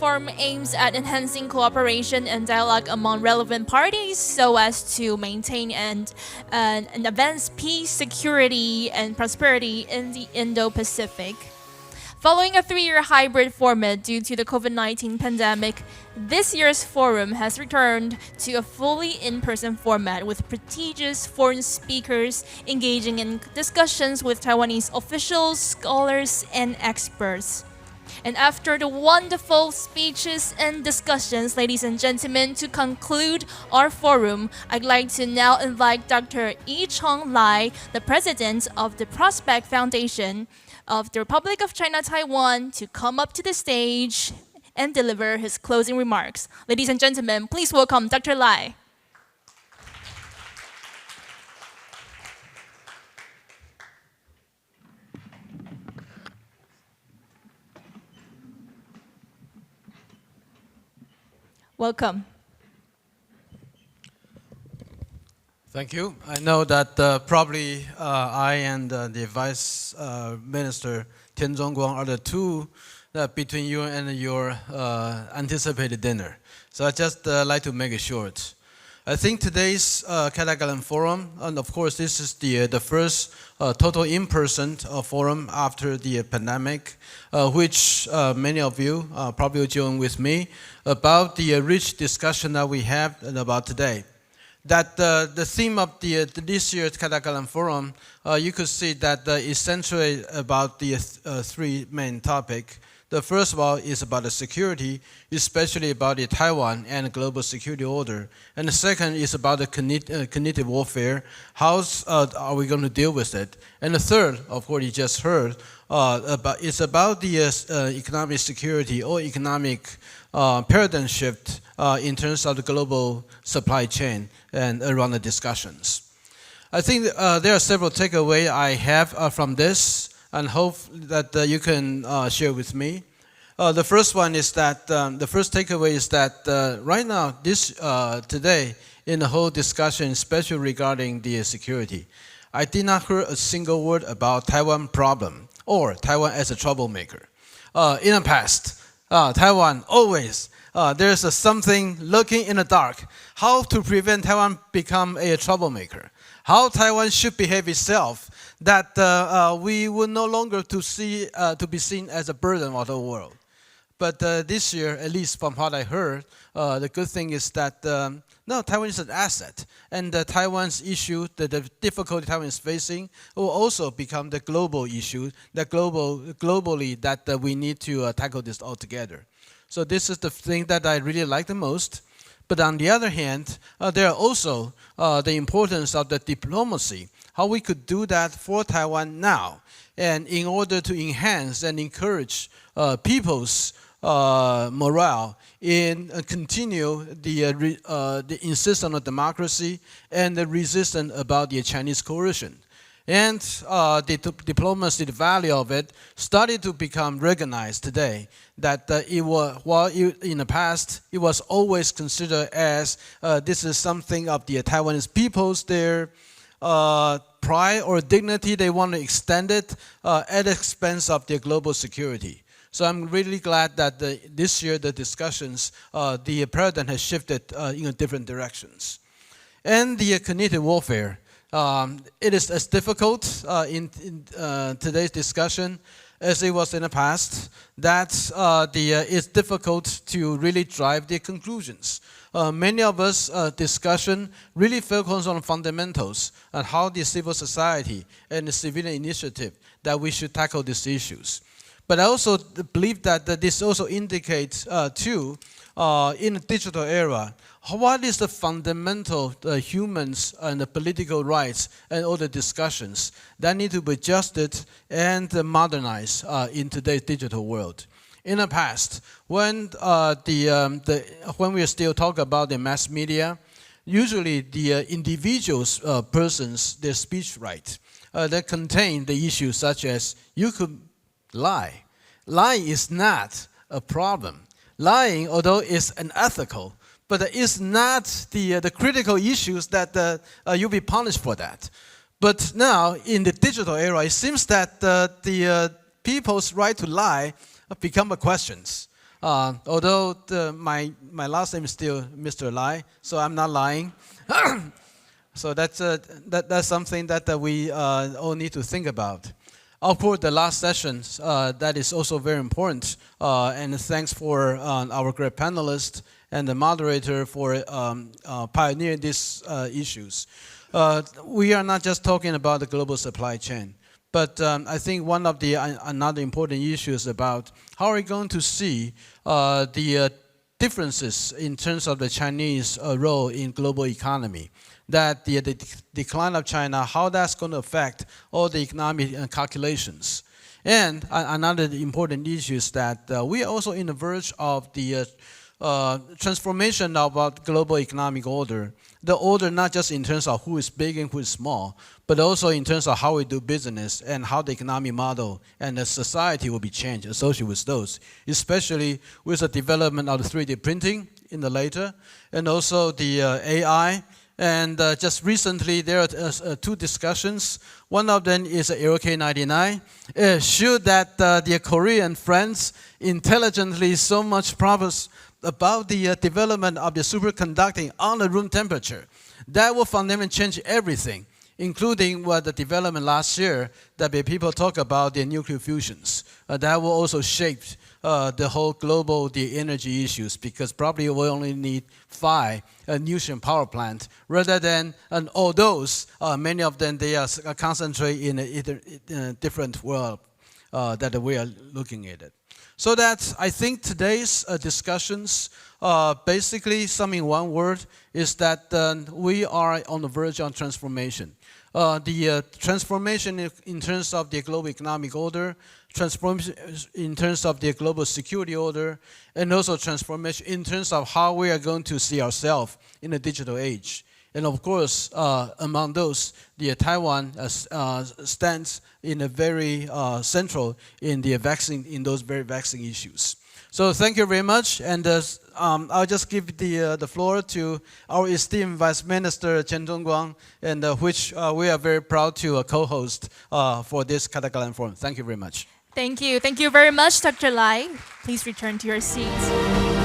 forum aims at enhancing cooperation and dialogue among relevant parties so as to maintain and advance peace, security, and prosperity in the Indo-Pacific. Following a 3-year hybrid format due to the COVID-19 pandemic, this year's forum has returned to a fully in-person format with prestigious foreign speakers engaging in discussions with Taiwanese officials, scholars, and experts. And after the wonderful speeches and discussions, ladies and gentlemen, to conclude our forum, I'd like to now invite Dr. I-Chung LAI, the president of the Prospect Foundation of the Republic of China, Taiwan, to come up to the stage and deliver his closing remarks. Ladies and gentlemen, please welcome Dr. LAI. Welcome. Thank you. I know that probably I and the Vice Minister Tian Zhongguang are the two between you and your anticipated dinner. So I just like to make it short. I think today's Catagalan Forum, and of course this is the first total in-person forum after the pandemic, which many of you probably will join with me about the rich discussion that we have about today. That the theme of this year's Catagalan Forum, you could see that is centered about the three main topics. The first of all is about the security, especially about the Taiwan and global security order. And the second is about the cognitive warfare. How are we going to deal with it? And the third, of course, you just heard, it's about the economic security or economic paradigm shift in terms of the global supply chain and around the discussions. I think there are several takeaways I have from this, and hope that you can share with me. The first one is that the first takeaway is that right now, today, in the whole discussion, especially regarding the security, I did not hear a single word about Taiwan problem or Taiwan as a troublemaker. In the past, Taiwan always there's something lurking in the dark. How to prevent Taiwan become a troublemaker? How Taiwan should behave itself that we will no longer to be seen as a burden of the world. But this year, at least from what I heard, the good thing is that no, Taiwan is an asset, and Taiwan's issue, the difficulty Taiwan is facing, will also become the global issue, globally that we need to tackle this all together. So this is the thing that I really like the most. But on the other hand, there are also the importance of the diplomacy, how we could do that for Taiwan now, and in order to enhance and encourage people's morale in continue the insistence on democracy and the resistance about the Chinese coercion. And the diplomacy, the value of it, started to become recognized today. That while in the past, it was always considered as this is something of the Taiwanese people's their pride or dignity. They want to extend it at the expense of their global security. So I'm really glad that this year the discussions, the paradigm has shifted in different directions. And the cognitive warfare. It is as difficult in today's discussion as it was in the past. That it's difficult to really drive the conclusions. Many of us discussion really focus on fundamentals and how the civil society and the civilian initiative that we should tackle these issues. But I also believe that this also indicates too, in the digital era, what is the fundamental humans and the political rights and all the discussions that need to be adjusted and modernized in today's digital world. In the past, when when we still talk about the mass media, usually the individuals, persons, their speech right that contain the issues such as you could lie. Lying is not a problem. Lying, although it's unethical, but it's not the critical issues that you'll be punished for that. But now, in the digital era, it seems that the people's right to lie become a questions. Although my last name is still Mr. Lai, so I'm not lying. So that's something that we all need to think about. Of course, the last session, that is also very important. And thanks for our great panelists and the moderator for pioneering these issues. We are not just talking about the global supply chain, but I think one of the another important issues about how are we going to see the differences in terms of the Chinese role in global economy. That the decline of China, how that's going to affect all the economic calculations. And another important issue is that we are also in the verge of the transformation of our global economic order. The order not just in terms of who is big and who is small, but also in terms of how we do business and how the economic model and the society will be changed associated with those, especially with the development of the 3D printing in the later, and also the AI. And just recently, there are two discussions. One of them is LK99. Should that the Korean friends intelligently so much progress about the development of the superconducting on the room temperature, that will fundamentally change everything, including what the development last year that people talk about the nuclear fusions. That will also shape the whole global the energy issues, because probably we only need 5 nuclear power plants rather than all those. Many of them they are concentrated in a different world that we are looking at it. So that I think today's discussions basically summing one word is that we are on the verge of transformation. The transformation in terms of the global economic order, transformation in terms of the global security order, and also transformation in terms of how we are going to see ourselves in the digital age. And of course, among those, the Taiwan stands in a very central in the vaccine, in those very vaccine issues. So thank you very much, and I'll just give the floor to our esteemed Vice Minister Chen Zhongguang, and which we are very proud to co-host for this Katagalan Forum. Thank you very much. Thank you. Thank you very much, Dr. Lai. Please return to your seats.